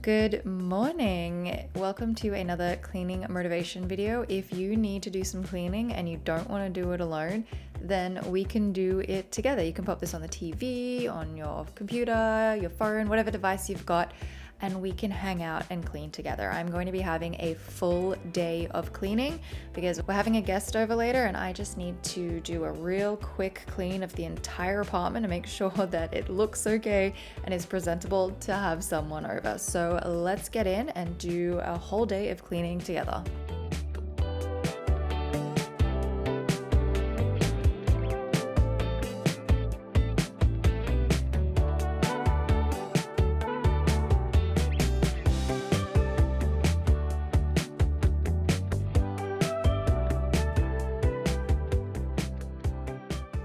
Good morning. Welcome to another cleaning motivation video. If you need to do some cleaning and you don't want to do it alone, then we can do it together. You can pop this on the TV, on your computer, your phone, whatever device you've got, and we can hang out and clean together. I'm going to be having a full day of cleaning because we're having a guest over later and I just need to do a real quick clean of the entire apartment to make sure that it looks okay and is presentable to have someone over. So let's get in and do a whole day of cleaning together.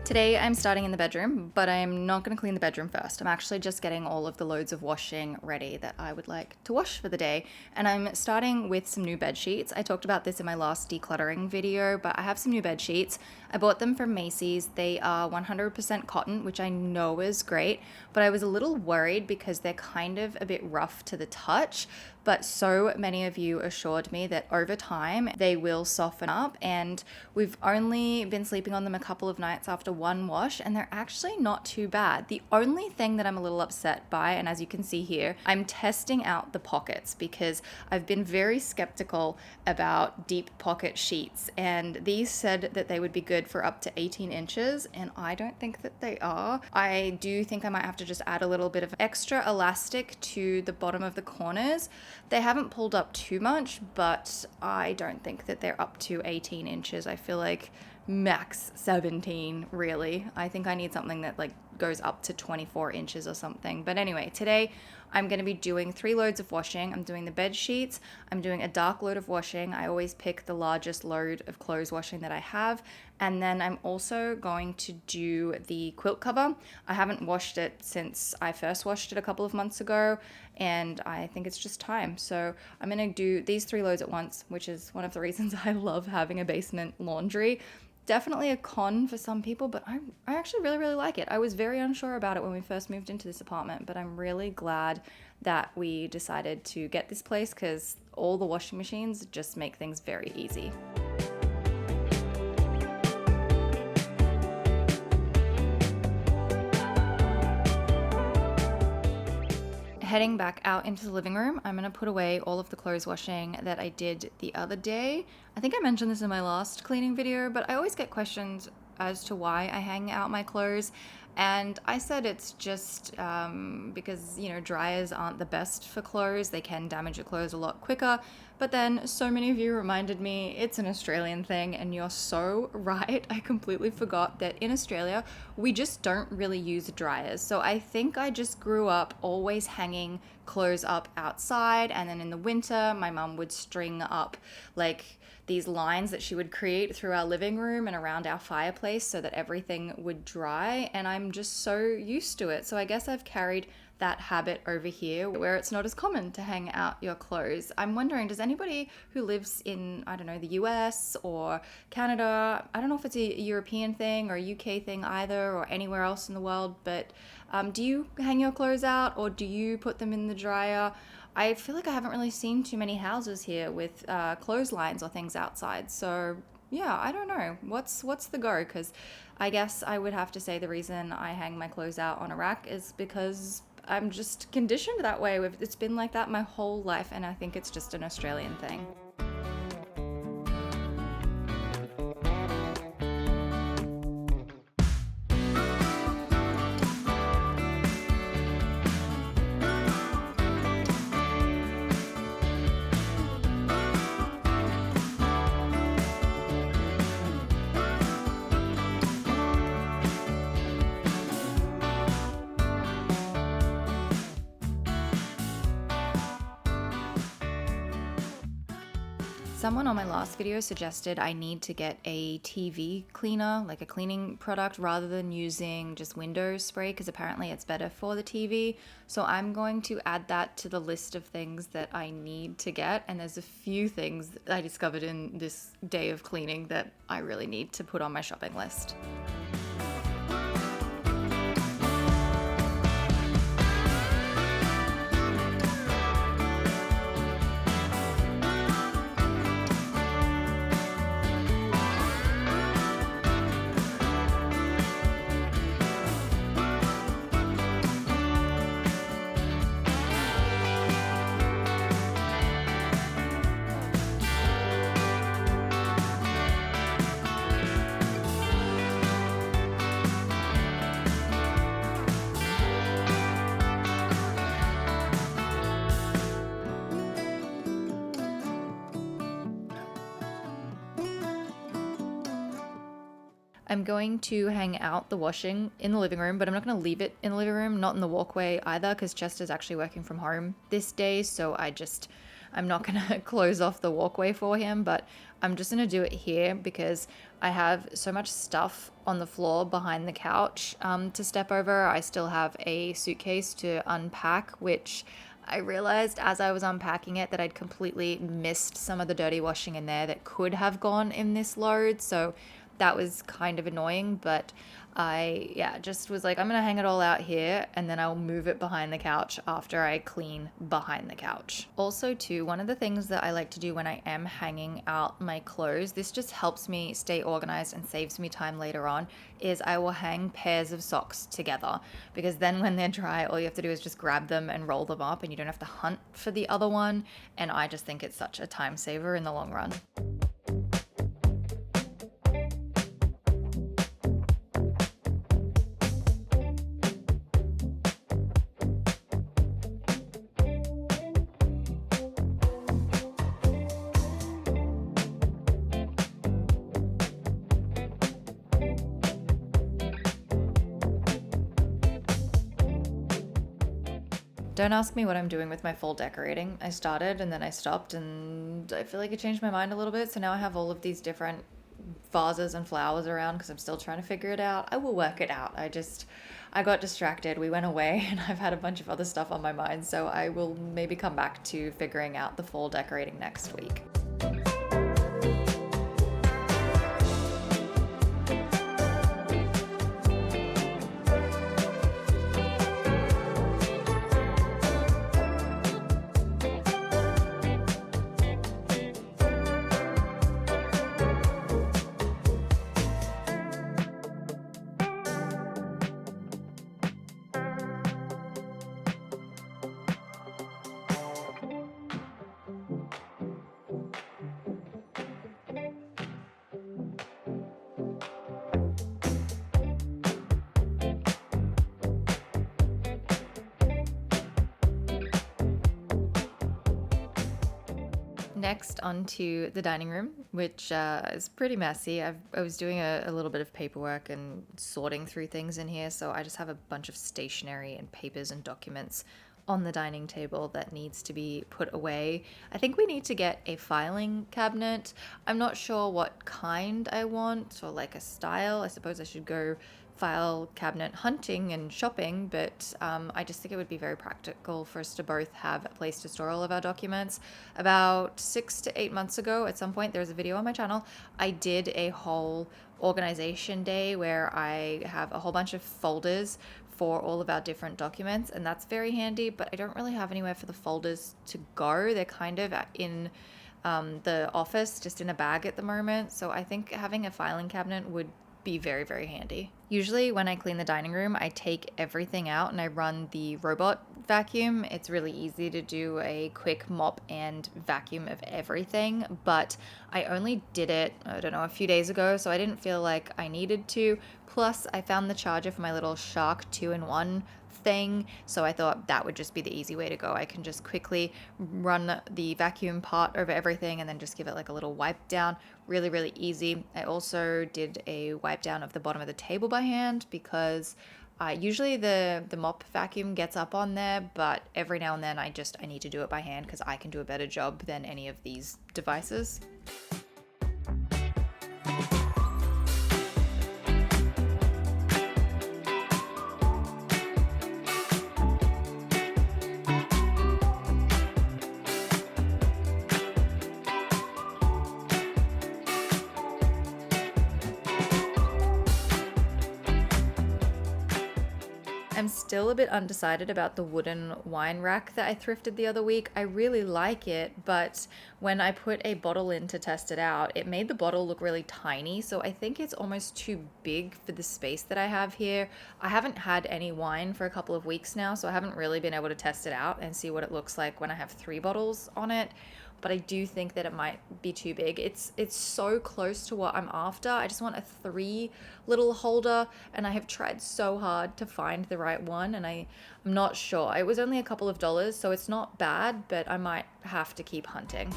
Today I'm starting in the bedroom, but I'm not going to clean the bedroom first. I'm actually just getting all of the loads of washing ready that I would like to wash for the day. And I'm starting with some new bed sheets. I talked about this in my last decluttering video, but I have some new bed sheets. I bought them from Macy's. They are 100% cotton, which I know is great, but I was a little worried because they're kind of a bit rough to the touch. But so many of you assured me that over time they will soften up, and we've only been sleeping on them a couple of nights after one wash and they're actually not too bad. The only thing that I'm a little upset by, and as you can see here, I'm testing out the pockets because I've been very skeptical about deep pocket sheets, and these said that they would be good for up to 18 inches and I don't think that they are. I do think I might have to just add a little bit of extra elastic to the bottom of the corners. They haven't pulled up too much, but I don't think that they're up to 18 inches. I feel like max 17 really. I think I need something that goes up to 24 inches or something. But anyway, today I'm going to be doing 3 loads of washing. I'm doing the bed sheets. I'm doing a dark load of washing. I always pick the largest load of clothes washing that I have. And then I'm also going to do the quilt cover. I haven't washed it since I first washed it a couple of months ago, and I think it's just time. So I'm going to do these 3 loads at once, which is one of the reasons I love having a basement laundry. Definitely a con for some people, but I actually really like it. I was very unsure about it when we first moved into this apartment, but I'm really glad that we decided to get this place because all the washing machines just make things very easy. Heading back out into the living room, I'm going to put away all of the clothes washing that I did the other day. I think I mentioned this in my last cleaning video, but I always get questions as to why I hang out my clothes. And I said it's just because, dryers aren't the best for clothes. They can damage your clothes a lot quicker. But then so many of you reminded me it's an Australian thing, and you're so right. I completely forgot that in Australia, we just don't really use dryers. So I think I just grew up always hanging clothes up outside, and then in the winter, my mum would string up these lines that she would create through our living room and around our fireplace so that everything would dry, and I'm just so used to it. So I guess I've carried that habit over here where it's not as common to hang out your clothes. I'm wondering, does anybody who lives in, the US or Canada, I don't know if it's a European thing or a UK thing either, or anywhere else in the world, but do you hang your clothes out or do you put them in the dryer? I feel like I haven't really seen too many houses here with clotheslines or things outside. So yeah, I don't know. What's the go? Because I guess I would have to say the reason I hang my clothes out on a rack is because I'm just conditioned that way. It's been like that my whole life, and I think it's just an Australian thing. Someone on my last video suggested I need to get a TV cleaner, like a cleaning product, rather than using just window spray, because apparently it's better for the TV. So I'm going to add that to the list of things that I need to get. And there's a few things that I discovered in this day of cleaning that I really need to put on my shopping list. I'm going to hang out the washing in the living room, but I'm not going to leave it in the living room, not in the walkway either, because Chester's actually working from home this day. So I'm not going to close off the walkway for him, but I'm just going to do it here because I have so much stuff on the floor behind the couch to step over. I still have a suitcase to unpack, which I realized as I was unpacking it that I'd completely missed some of the dirty washing in there that could have gone in this load. So that was kind of annoying, but I just was like, I'm going to hang it all out here and then I'll move it behind the couch after I clean behind the couch. Also too, one of the things that I like to do when I am hanging out my clothes, this just helps me stay organized and saves me time later on, is I will hang pairs of socks together, because then when they're dry, all you have to do is just grab them and roll them up and you don't have to hunt for the other one. And I just think it's such a time saver in the long run. Don't ask me what I'm doing with my fall decorating. I started and then I stopped, and I feel like it changed my mind a little bit. So now I have all of these different vases and flowers around because I'm still trying to figure it out. I will work it out. I got distracted. We went away and I've had a bunch of other stuff on my mind. So I will maybe come back to figuring out the fall decorating next week. Next, onto the dining room, which is pretty messy. I was doing a little bit of paperwork and sorting through things in here, so I just have a bunch of stationery and papers and documents on the dining table that needs to be put away. I think we need to get a filing cabinet. I'm not sure what kind I want, or like a style. I suppose I should go file cabinet hunting and shopping, but I just think it would be very practical for us to both have a place to store all of our documents. About 6 to 8 months ago, at some point, there's a video on my channel, I did a whole organization day where I have a whole bunch of folders for all of our different documents, and that's very handy, but I don't really have anywhere for the folders to go. They're kind of in the office, just in a bag at the moment, so I think having a filing cabinet would be very, very handy. Usually when I clean the dining room, I take everything out and I run the robot vacuum. It's really easy to do a quick mop and vacuum of everything, but I only did it, I don't know, a few days ago, so I didn't feel like I needed to. Plus, I found the charger for my little Shark 2-in-1 thing, so I thought that would just be the easy way to go. I can just quickly run the vacuum part over everything and then just give it like a little wipe down. Really, really easy. I also did a wipe down of the bottom of the table by hand because usually the mop vacuum gets up on there, but every now and then I need to do it by hand because I can do a better job than any of these devices. I'm still a bit undecided about the wooden wine rack that I thrifted the other week. I really like it, but when I put a bottle in to test it out, it made the bottle look really tiny, so I think it's almost too big for the space that I have here. I haven't had any wine for a couple of weeks now, so I haven't really been able to test it out and see what it looks like when I have 3 bottles on it. But I do think that it might be too big. It's so close to what I'm after. I just want a 3 little holder, and I have tried so hard to find the right one, and I'm not sure. It was only a couple of dollars, so it's not bad, but I might have to keep hunting.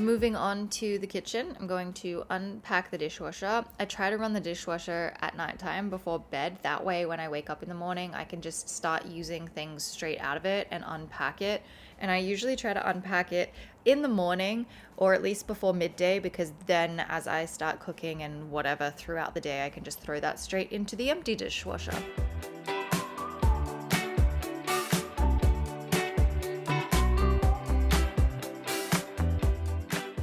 Moving on to the kitchen, I'm going to unpack the dishwasher. I try to run the dishwasher at nighttime before bed. That way, when I wake up in the morning, I can just start using things straight out of it and unpack it. And I usually try to unpack it in the morning or at least before midday, because then as I start cooking and whatever throughout the day, I can just throw that straight into the empty dishwasher.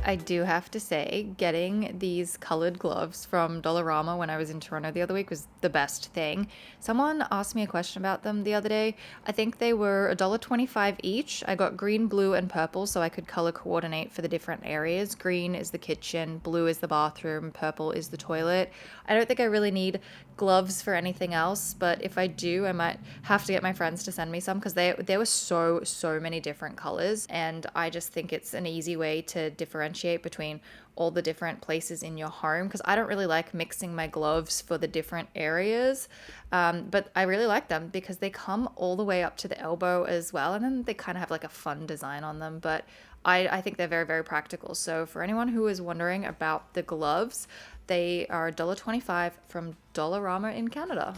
I do have to say, getting these colored gloves from Dollarama when I was in Toronto the other week was the best thing. Someone asked me a question about them the other day. I think they were $1.25 each. I got green, blue, and purple so I could color coordinate for the different areas. Green is the kitchen, blue is the bathroom, purple is the toilet. I don't think I really need gloves for anything else, but if I do, I might have to get my friends to send me some, because there were so many different colors, and I just think it's an easy way to differentiate between all the different places in your home, because I don't really like mixing my gloves for the different areas, but I really like them because they come all the way up to the elbow as well, and then they kind of have like a fun design on them, but I think they're very practical. So for anyone who is wondering about the gloves, they are $1.25 from Dollarama in Canada.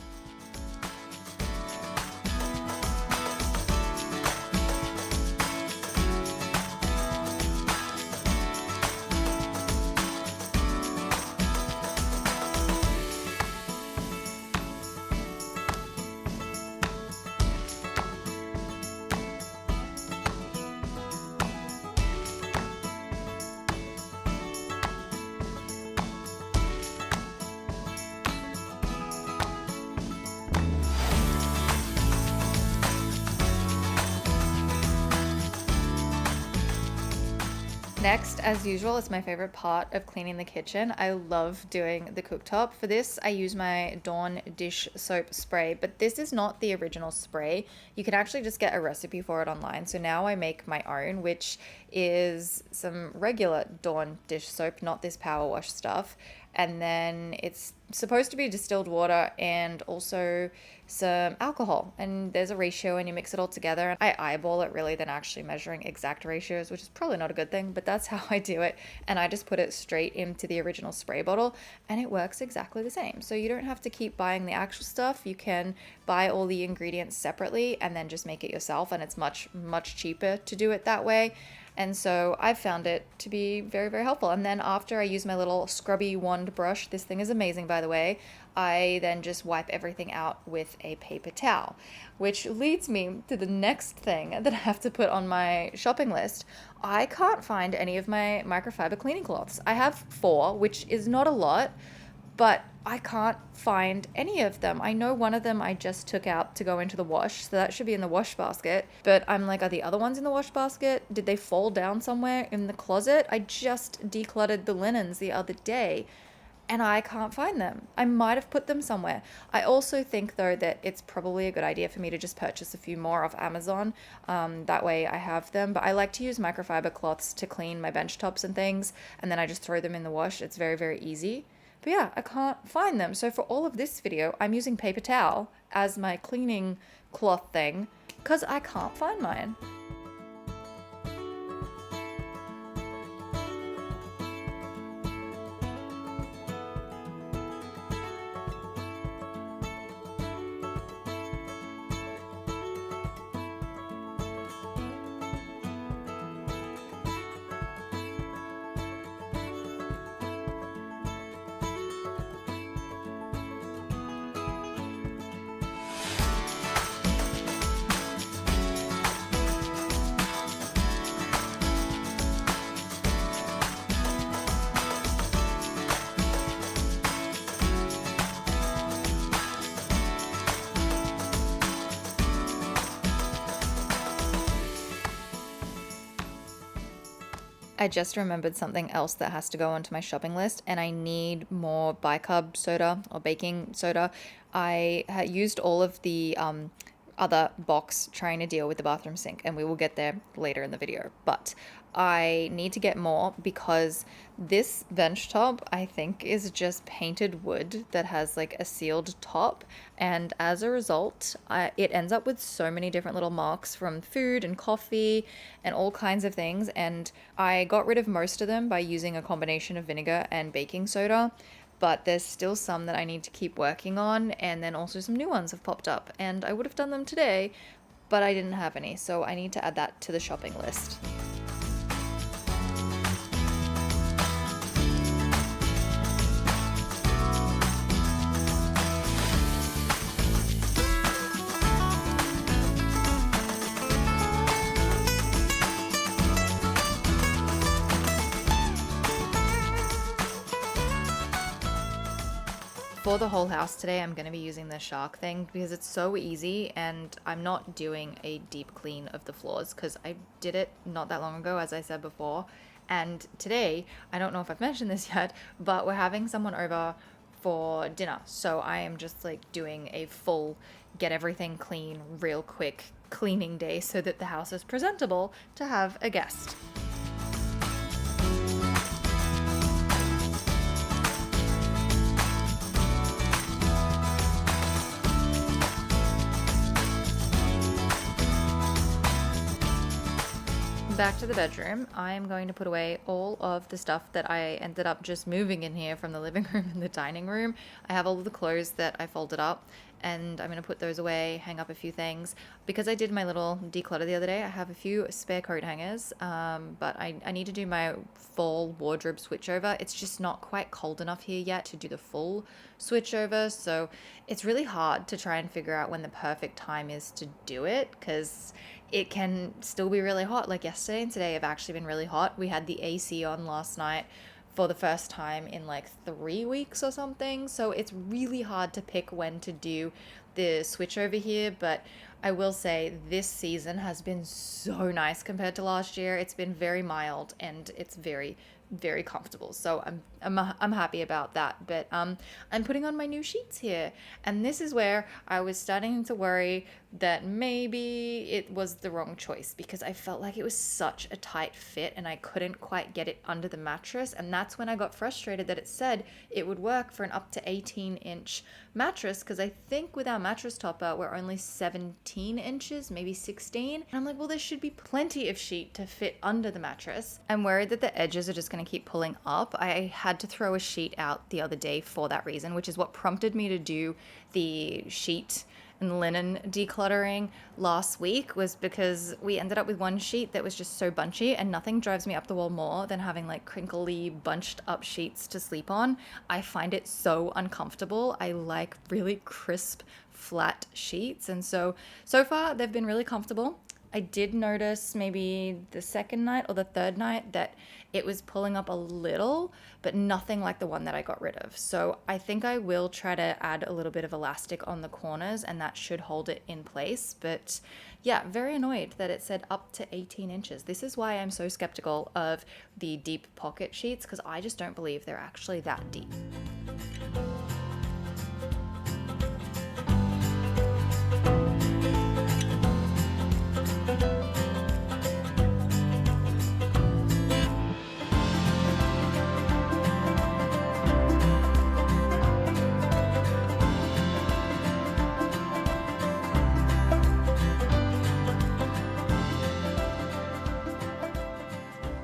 Next, as usual, it's my favorite part of cleaning the kitchen. I love doing the cooktop. For this, I use my Dawn dish soap spray, but this is not the original spray. You can actually just get a recipe for it online. So now I make my own, which is some regular Dawn dish soap, not this power wash stuff. And then it's supposed to be distilled water and also some alcohol, and there's a ratio and you mix it all together. I eyeball it really than actually measuring exact ratios, which is probably not a good thing, but that's how I do it. And I just put it straight into the original spray bottle and it works exactly the same. So you don't have to keep buying the actual stuff. You can buy all the ingredients separately and then just make it yourself, and it's much cheaper to do it that way. And so I've found it to be very helpful. And then after I use my little scrubby wand brush, this thing is amazing by the way, I then just wipe everything out with a paper towel, which leads me to the next thing that I have to put on my shopping list. I can't find any of my microfiber cleaning cloths. I have 4, which is not a lot, but I can't find any of them. I know one of them I just took out to go into the wash, so that should be in the wash basket. But I'm like, are the other ones in the wash basket? Did they fall down somewhere in the closet? I just decluttered the linens the other day and I can't find them. I might have put them somewhere. I also think though that it's probably a good idea for me to just purchase a few more off Amazon. That way I have them. But I like to use microfiber cloths to clean my bench tops and things, and then I just throw them in the wash. It's very easy. But yeah, I can't find them. So for all of this video, I'm using paper towel as my cleaning cloth thing because I can't find mine. I just remembered something else that has to go onto my shopping list, and I need more bicarb soda or baking soda. I had used all of the other box trying to deal with the bathroom sink, and we will get there later in the video. But I need to get more because this bench top, I think, is just painted wood that has like a sealed top. And as a result, it ends up with so many different little marks from food and coffee and all kinds of things. And I got rid of most of them by using a combination of vinegar and baking soda. But there's still some that I need to keep working on, and then also some new ones have popped up. And I would have done them today, but I didn't have any, so I need to add that to the shopping list. For the whole house today, I'm going to be using the shark thing because it's so easy, and I'm not doing a deep clean of the floors because I did it not that long ago, as I said before. And today, I don't know if I've mentioned this yet, but we're having someone over for dinner. So I am just like doing a full get everything clean real quick cleaning day so that the house is presentable to have a guest. Back to the bedroom, I am going to put away all of the stuff that I ended up just moving in here from the living room and the dining room. I have all of the clothes that I folded up, and I'm going to put those away, hang up a few things. Because I did my little declutter the other day, I have a few spare coat hangers, but I need to do my fall wardrobe switchover. It's just not quite cold enough here yet to do the full switchover, so it's really hard to try and figure out when the perfect time is to do it, because it can still be really hot. Like yesterday and today have actually been really hot. We had the AC on last night for the first time in like 3 weeks or something. So it's really hard to pick when to do the switch over here. But I will say this season has been so nice compared to last year. It's been very mild and it's very, very comfortable. So I'm happy about that. But I'm putting on my new sheets here, and this is where I was starting to worry that maybe it was the wrong choice, because I felt like it was such a tight fit and I couldn't quite get it under the mattress. And that's when I got frustrated that it said it would work for an up to 18-inch mattress, because I think with our mattress topper we're only 17 inches, maybe 16. And I'm like, well, there should be plenty of sheet to fit under the mattress. I'm worried that the edges are just going to keep pulling up. I had to throw a sheet out the other day for that reason, which is what prompted me to do the sheet and linen decluttering last week, was because we ended up with one sheet that was just so bunchy, and nothing drives me up the wall more than having like crinkly bunched up sheets to sleep on. I find it so uncomfortable. I like really crisp flat sheets, and so far they've been really comfortable. I did notice maybe the second night or the third night that it was pulling up a little, but nothing like the one that I got rid of. So I think I will try to add a little bit of elastic on the corners, and that should hold it in place. But yeah, very annoyed that it said up to 18 inches. This is why I'm so skeptical of the deep pocket sheets, because I just don't believe they're actually that deep.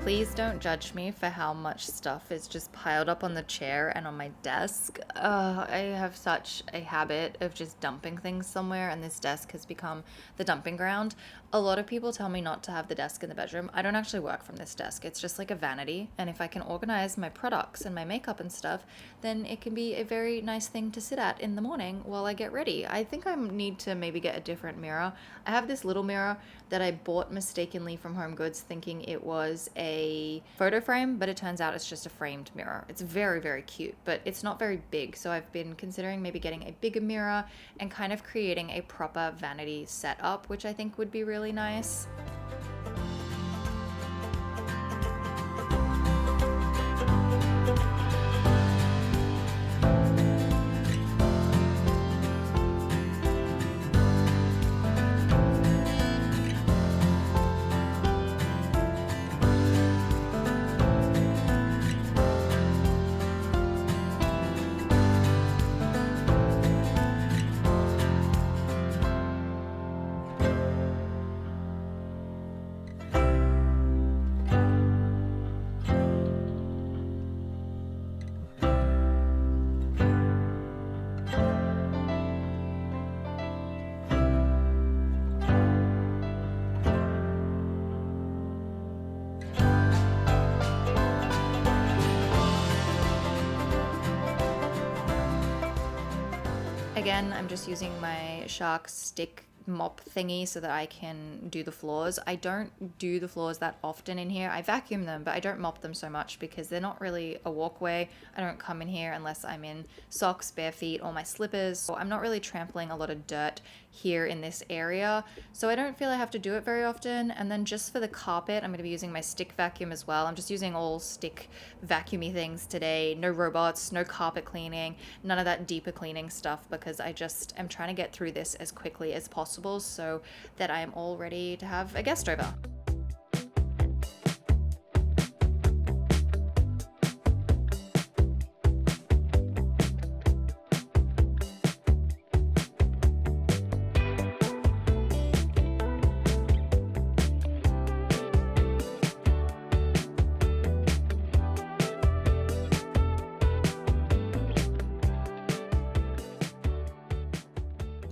Please don't judge me for how much stuff is just piled up on the chair and on my desk. I have such a habit of just dumping things somewhere, and this desk has become the dumping ground. A lot of people tell me not to have the desk in the bedroom. I don't actually work from this desk. It's just like a vanity, and if I can organize my products and my makeup and stuff, then it can be a very nice thing to sit at in the morning while I get ready. I think I need to maybe get a different mirror. I have this little mirror that I bought mistakenly from Home Goods thinking it was a photo frame, but it turns out it's just a framed mirror. It's very, very cute, but it's not very big. So I've been considering maybe getting a bigger mirror and kind of creating a proper vanity setup, which I think would be really nice. again, I'm just using my Shark stick mop thingy so that I can do the floors. I don't do the floors that often in here. I vacuum them, but I don't mop them so much because they're not really a walkway. I don't come in here unless I'm in socks, bare feet, or my slippers. So I'm not really trampling a lot of dirt here in this area, so I don't feel I have to do it very often. And then just for the carpet, I'm going to be using my stick vacuum as well. I'm just using all stick vacuumy things today. No robots, no carpet cleaning, none of that deeper cleaning stuff, because I just am trying to get through this as quickly as possible so that I am all ready to have a guest over.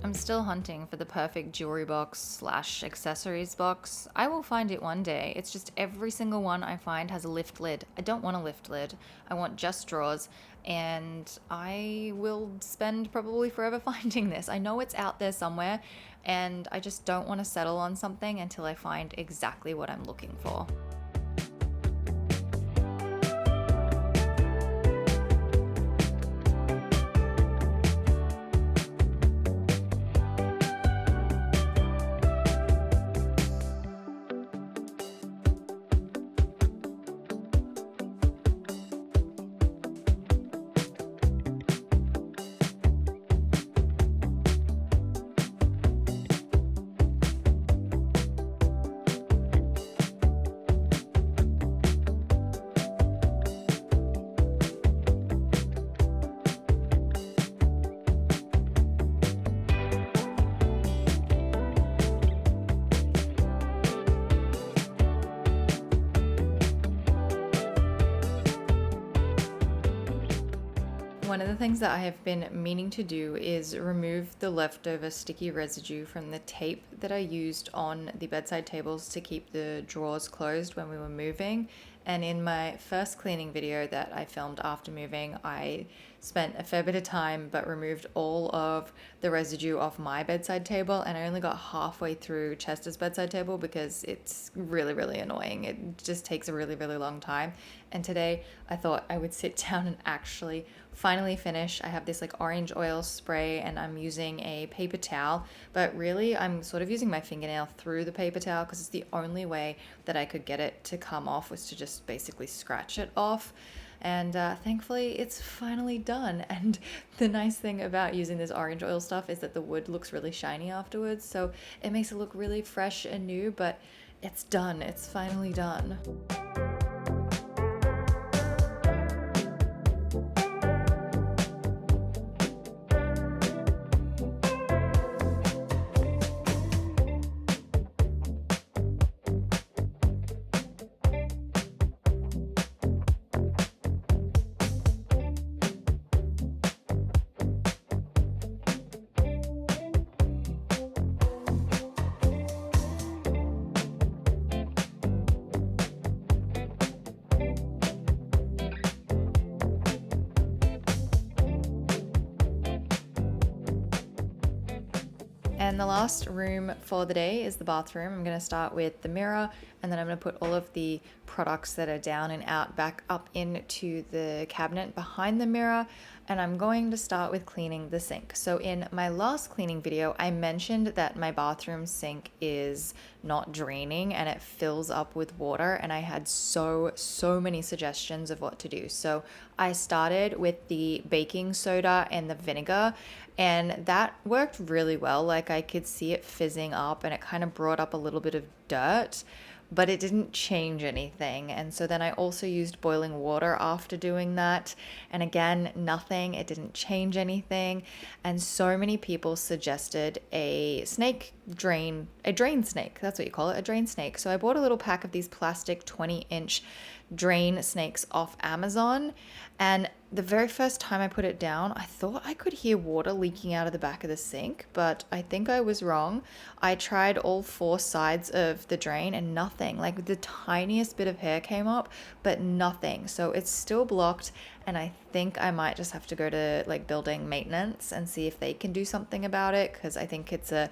I'm still hunting for the perfect jewelry box slash accessories box. I will find it one day. It's just every single one I find has a lift lid. I don't want a lift lid. I want just drawers, and I will spend probably forever finding this. I know it's out there somewhere, and I just don't want to settle on something until I find exactly what I'm looking for. One of the things that I have been meaning to do is remove the leftover sticky residue from the tape that I used on the bedside tables to keep the drawers closed when we were moving. And in my first cleaning video that I filmed after moving, I spent a fair bit of time but removed all of the residue off my bedside table, and I only got halfway through Chester's bedside table because it's really, really annoying. It just takes a really, really long time. And today I thought I would sit down and actually finally finish. I have this like orange oil spray and I'm using a paper towel, but really I'm sort of using my fingernail through the paper towel because it's the only way that I could get it to come off was to just basically scratch it off. And thankfully it's finally done. And the nice thing about using this orange oil stuff is that the wood looks really shiny afterwards, so it makes it look really fresh and new, but it's done. It's finally done. And the last room for the day is the bathroom. I'm going to start with the mirror, and then I'm going to put all of the products that are down and out back up into the cabinet behind the mirror. And I'm going to start with cleaning the sink. So in my last cleaning video, I mentioned that my bathroom sink is not draining and it fills up with water, and I had so many suggestions of what to do. So I started with the baking soda and the vinegar, and that worked really well. Like I could see it fizzing up and it kind of brought up a little bit of dirt, but it didn't change anything. And so then I also used boiling water after doing that, and again, nothing. It didn't change anything. And so many people suggested a drain snake. That's what you call it, a drain snake. So I bought a little pack of these plastic 20-inch drain snakes off Amazon, and the very first time I put it down, I thought I could hear water leaking out of the back of the sink, but I think I was wrong. I tried all 4 sides of the drain and nothing. Like the tiniest bit of hair came up, but nothing. So it's still blocked, and I think I might just have to go to like building maintenance and see if they can do something about it, because I think it's a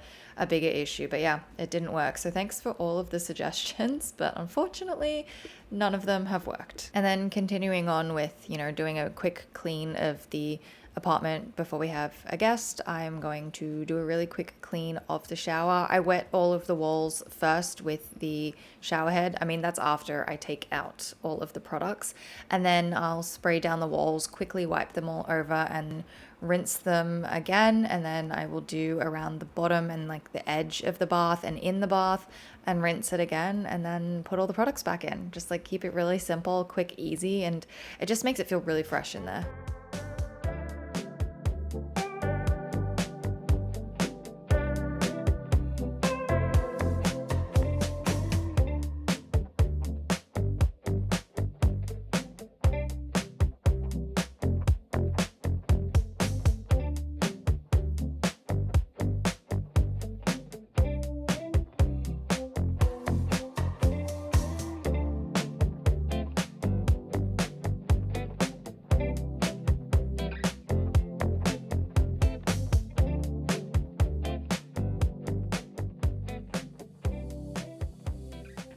bigger issue. But yeah, it didn't work. So thanks for all of the suggestions, but unfortunately none of them have worked. And then continuing on with, doing a quick clean of the apartment before we have a guest, I'm going to do a really quick clean of the shower. I wet all of the walls first with the shower head. I mean, that's after I take out all of the products, and then I'll spray down the walls, quickly wipe them all over and rinse them again. And then I will do around the bottom and like the edge of the bath and in the bath, and rinse it again, and then put all the products back in. Just like keep it really simple, quick, easy, and it just makes it feel really fresh in there.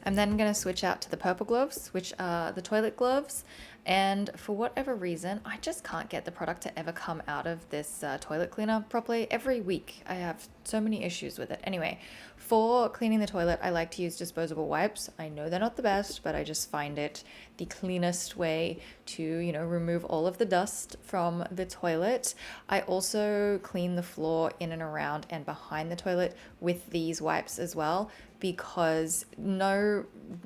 I'm then going to switch out to the purple gloves, which are the toilet gloves. And for whatever reason, I just can't get the product to ever come out of this toilet cleaner properly. Every week I have so many issues with it. Anyway, for cleaning the toilet, I like to use disposable wipes. I know they're not the best, but I just find it the cleanest way to, remove all of the dust from the toilet. I also clean the floor in and around and behind the toilet with these wipes as well, because no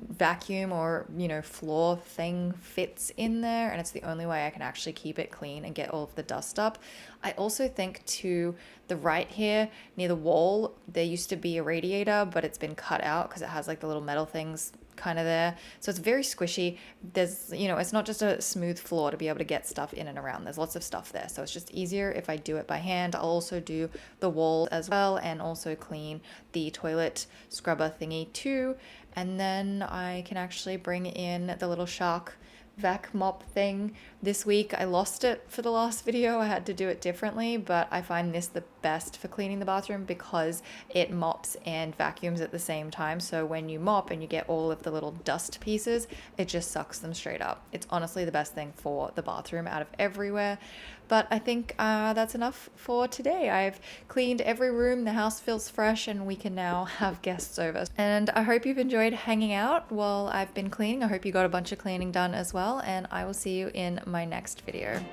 vacuum or, floor thing fits in there, and it's the only way I can actually keep it clean and get all of the dust up. I also think to the right here near the wall, there used to be a radiator, but it's been cut out because it has like the little metal things kind of there. So it's very squishy. There's, it's not just a smooth floor to be able to get stuff in and around. There's lots of stuff there. So it's just easier if I do it by hand. I'll also do the wall as well, and also clean the toilet scrubber thingy too. And then I can actually bring in the little shark vac mop thing. This week I lost it for the last video. I had to do it differently, but I find this the best for cleaning the bathroom because it mops and vacuums at the same time. So when you mop and you get all of the little dust pieces, it just sucks them straight up. It's honestly the best thing for the bathroom out of everywhere. But I think that's enough for today. I've cleaned every room, the house feels fresh, and we can now have guests over. And I hope you've enjoyed hanging out while I've been cleaning. I hope you got a bunch of cleaning done as well, and I will see you in my next video.